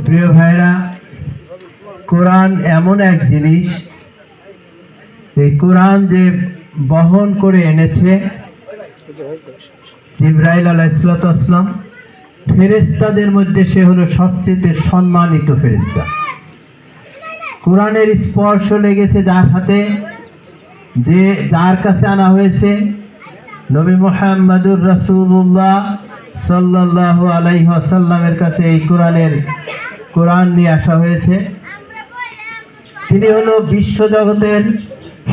প্রিয় ভাইরা, কোরআন এমন এক জিনিস, এই কোরআন যে বহন করে এনেছে জিবরাইল আলাইহিস সালাম, ফেরেশতাদের মধ্যে সে হলো সবচেয়ে সম্মানিত ফেরেশতা। কোরআনের স্পর্শ লেগেছে যার হাতে, যে যার কাছে আনা হয়েছে, নবী মুহাম্মদুর রাসূলুল্লাহ সাল্লাল্লাহু আলাইহি ওয়াসাল্লামের কাছে এই কোরআন নিয়ে আসা হয়েছে। তিনি হলো বিশ্বজগতের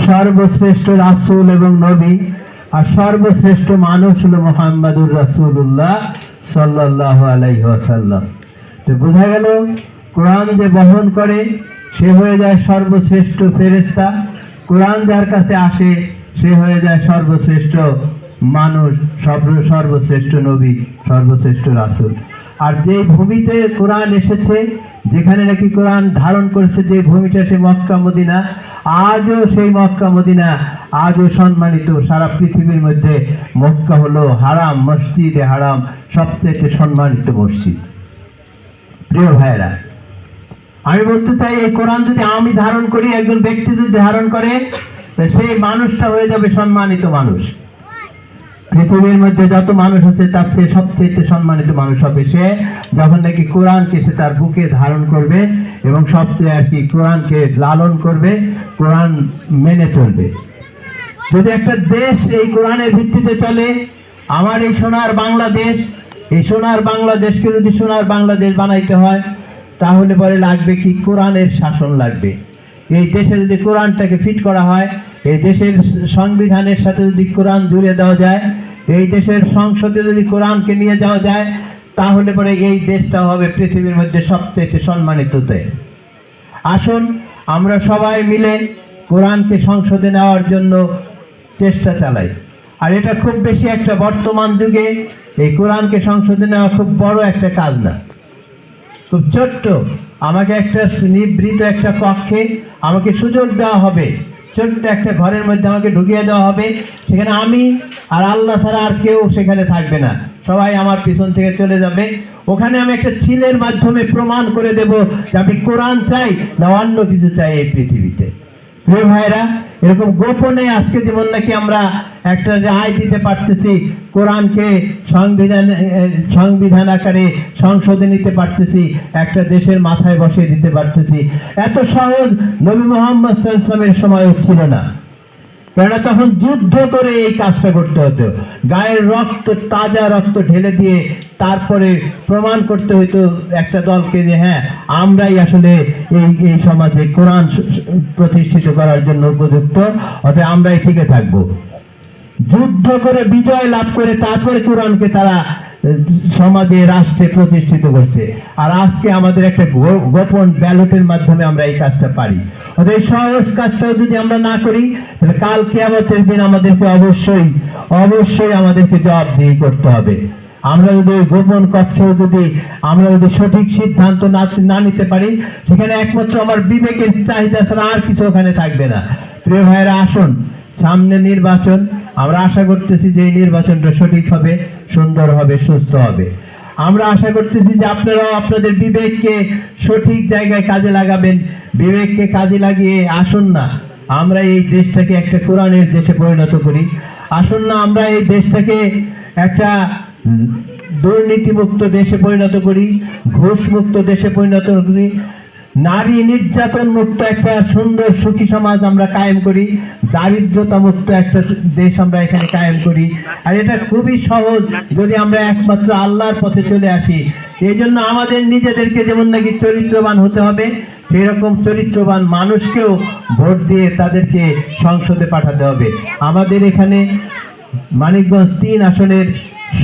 সর্বশ্রেষ্ঠ রাসূল এবং নবী, আর সর্বশ্রেষ্ঠ মানুষ হলো মুহাম্মদুর রাসূলুল্লাহ সাল্লাল্লাহু আলাইহি ওয়াসাল্লাম। তো বোঝা গেল কোরআন যে বহন করে সে হয়ে যায় সর্বশ্রেষ্ঠ ফেরেশতা, কোরআন যার কাছে আসে সে হয়ে যায় সর্বশ্রেষ্ঠ মানুষ, সর্বশ্রেষ্ঠ নবী, সর্বশ্রেষ্ঠ রাসূল। আর যে ভূমিতে কোরআন এসেছে, যেখানে নাকি কোরআন ধারণ করেছে, যে ভূমিটা সে মক্কা মদিনা, আজও সেই মক্কা মদিনা আজও সম্মানিত। সারা পৃথিবীর মধ্যে মক্কা হলো হারাম, মসজিদে হারাম সবচেয়ে সম্মানিত মসজিদ। প্রিয় ভাইরা, আমি বলতে চাই এই কোরআন যদি আমি ধারণ করি, একজন ব্যক্তি যদি ধারণ করে, সেই মানুষটা হয়ে যাবে সম্মানিত মানুষ। পৃথিবীর মধ্যে যত মানুষ আছে তার চেয়ে সবচেয়ে সম্মানিত মানুষ হবে সে, যখন নাকি কোরআনকে সে তার বুকে ধারণ করবে এবং সবচেয়ে কোরআনকে লালন করবে, কোরআন মেনে চলবে। যদি একটা দেশ এই কোরআনের ভিত্তিতে চলে, আমার এই সোনার বাংলাদেশ, এই সোনার বাংলাদেশকে যদি সোনার বাংলাদেশ বানাইতে হয়, তাহলে পরে লাগবে কি? কোরআনের শাসন লাগবে। এই দেশে যদি কোরআনটাকে ফিট করা হয়, এই দেশের সংবিধানের সাথে যদি কোরআন জুড়ে দেওয়া যায়, এই দেশের সংসদে যদি কোরআনকে নিয়ে যাওয়া যায়, তাহলে পরে এই দেশটা হবে পৃথিবীর মধ্যে সবচেয়ে সম্মানিত দেশ। আসুন আমরা সবাই মিলে কোরআনকে সংসদে নেওয়ার জন্য চেষ্টা চালাই। আর এটা খুব বেশি একটা, বর্তমান যুগে এই কোরআনকে সংসদে নেওয়া খুব বড় একটা কাজ না, খুব ছোট্ট। আমাকে একটা নিভৃত একটা কক্ষে আমাকে সুযোগ দেওয়া হবে, ছোট্ট একটা ঘরের মধ্যে আমাকে ঢুকিয়ে দেওয়া হবে, সেখানে আমি আর আল্লাহ ছাড়া আর কেউ সেখানে থাকবে না, সবাই আমার পিছন থেকে চলে যাবে। ওখানে আমি একটা ছিলের মাধ্যমে প্রমাণ করে দেব যে আমি কোরআন চাই না অন্য কিছু চাই এই পৃথিবীতে। প্রিয় ভাইরা, এরকম গোপনে আজকে যেমন নাকি আমরা একটা রায় দিতে পারতেছি, কোরআনকে সংবিধান আকারে সংসদে নিতে পারতেছি, একটা দেশের মাথায় বসিয়ে দিতে পারতেছি, এত সহজ নবী মুহাম্মদ সাল্লাল্লাহু আলাইহি ওয়াসাল্লামের সময়ও ছিল না। কেননা তখন যুদ্ধ করে এই কাজটা করতে হতো, গায়ের রক্ত, তাজা রক্ত ঢেলে দিয়ে তারপরে প্রমাণ করতে হতো একটা দলকে যে হ্যাঁ, আমরাই আসলে এই সমাজে কোরআন প্রতিষ্ঠিত করার জন্য উপযুক্ত, অতএব আমরাই টিকে থাকবো। যুদ্ধ করে বিজয় লাভ করে তারপরে কোরআনকে তারা সমাজে, রাষ্ট্রে প্রতিষ্ঠিত করছে। আর আজকে আমাদের একটা গোপন ব্যালটের মাধ্যমে আমরা এই কাজটা পারি। অতএব সহজ কাজটাও যদি আমরা না করি, তাহলে কাল কিয়ামতের দিন আমাদেরকে অবশ্যই আমাদেরকে জবাবদিহি করতে হবে। আমরা যদি গোপন কক্ষেও যদি আমরা যদি সঠিক সিদ্ধান্ত না নিতে পারি, সেখানে একমাত্র আমার বিবেকের চাহিদা ছাড়া আর কিছু ওখানে থাকবে না। প্রিয় ভাইয়েরা, আসুন, সামনে নির্বাচন, আমরা আশা করতেছি যে এই নির্বাচনটা সঠিক হবে, সুন্দর হবে, সুস্থ হবে। আমরা আশা করতেছি যে আপনারাও আপনাদের বিবেককে সঠিক জায়গায় কাজে লাগাবেন। বিবেককে কাজে লাগিয়ে আসুন না আমরা এই দেশটাকে একটা কোরআনের দেশে পরিণত করি। আসুন না আমরা এই দেশটাকে একটা দুর্নীতিমুক্ত দেশে পরিণত করি, ঘুষমুক্ত দেশে পরিণত করি, নারী নির্যাতন মুক্ত একটা সুন্দর সুখী সমাজ আমরা কায়েম করি, দারিদ্রতা মুক্ত একটা দেশ আমরা এখানে কায়েম করি। আর এটা খুবই সহজ যদি আমরা একমাত্র আল্লাহর পথে চলে আসি। এই জন্য আমাদের নিজেদেরকে যেমন নাকি চরিত্রবান হতে হবে, সেরকম চরিত্রবান মানুষকেও ভোট দিয়ে তাদেরকে সংসদে পাঠাতে হবে। আমাদের এখানে মানিকগঞ্জ 3 আসনের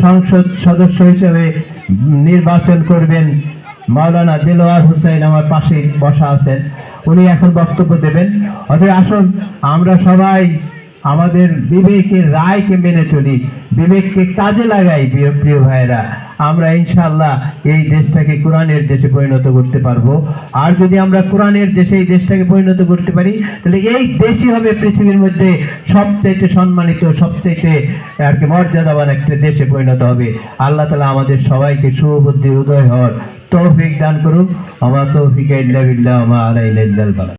সংসদ সদস্য হিসেবে নির্বাচন করবেন মাওলানা দেলোয়ার হোসেন, আমার পাশে বসা আছেন, উনি এখন বক্তব্য দেবেন। অতএব আসুন আমরা সবাই আমাদের বিবেকের রায়কে মেনে চলি, বিবেককে কাজে লাগাই, প্রিয় ভাইয়েরা, আমরা ইনশাআল্লাহ এই দেশটাকে কোরআনের দেশে পরিণত করতে পারবো। আর যদি আমরা কোরআনের দেশে এই দেশটাকে পরিণত করতে পারি, তাহলে এই দেশই হবে পৃথিবীর মধ্যে সবচাইতে সম্মানিত, সবচাইতে আর কি মর্যাদাবান একটা দেশে পরিণত হবে। আল্লাহ তাআলা আমাদের সবাইকে শুভবুদ্ধির উদয় হওয়ার তৌফিক দান করুন। আমা তৌফিক ইল্লা বিল্লাহ, আমা আলাইনা ইল্লাল বালাগ।